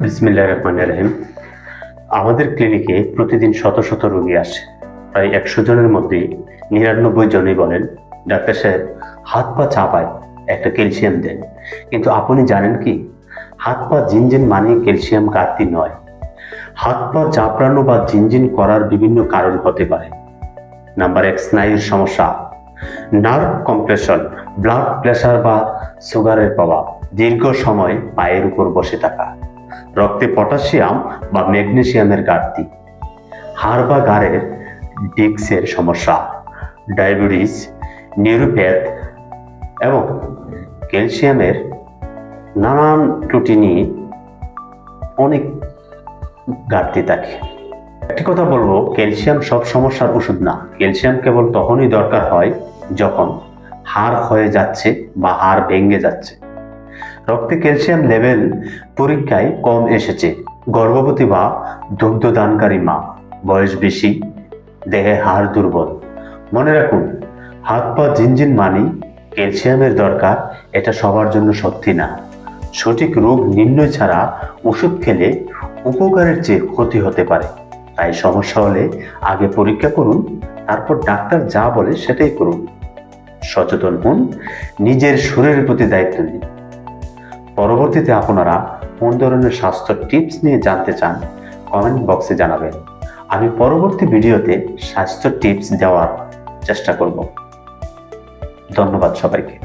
বিসমিল্লাহির রহমানির রহিম। আমাদের ক্লিনিকে প্রতিদিন শত শত রোগী আসে। প্রায় 100 জনের মধ্যে 99 জনই বলেন, ডাক্তার সাহেব হাত পা চাপায় একটা ক্যালসিয়াম দেন। কিন্তু আপনি জানেন কি, হাত পা ঝিনঝিন মানে ক্যালসিয়াম ঘাটতি নয়। হাত পা চাপড়ানো বা ঝিনঝিন করার বিভিন্ন কারণ হতে পারে। নাম্বার 1, স্নায়ুর সমস্যা, নার্ভ কম্প্রেশন, ব্লাড প্রেশার বা সুগারের প্রভাব, দীর্ঘ সময় পায়ের উপর বসে থাকা, রক্তে পটাশিয়াম বা ম্যাগনেসিয়ামের ঘাটতি, হাড় বা গাড়ের ডিস্কের সমস্যা, ডায়াবেটিস, নিউরোপ্যাথ এবং ক্যালসিয়ামের নানান ত্রুটি নিয়ে অনেক ঘাটতি থাকে। একটি কথা বলবো, ক্যালসিয়াম সব সমস্যার ওষুধ না। ক্যালসিয়াম কেবল তখনই দরকার হয় যখন হাড় ক্ষয়ে যাচ্ছে বা হাড় ভেঙে যাচ্ছে। রক্তে ক্যালসিয়াম লেভেল পরীক্ষায় কম এসেছে, গর্ভবতী বা দুগ্ধদানকারী মা, বয়স বেশি, দেহে হাড় দুর্বল। মনে রাখুন, হাত পা ঝিনঝিন মানি ক্যালসিয়ামের দরকার, এটা সবার জন্য সত্যি না। সঠিক রোগ নির্ণয় ছাড়া ওষুধ খেলে উপকারের চেয়ে ক্ষতি হতে পারে। তাই সমস্যা হলে আগে পরীক্ষা করুন, তারপর ডাক্তার যা বলে সেটাই করুন। সচেতন হন, নিজের শরীরের প্রতি দায়িত্ব নিন। পরবর্তীতে আপনারা কোন ধরনের স্বাস্থ্য টিপস নিয়ে জানতে চান কমেন্ট বক্সে জানাবেন। আমি পরবর্তী ভিডিওতে স্বাস্থ্য টিপস দেওয়ার চেষ্টা করব। ধন্যবাদ সবাইকে।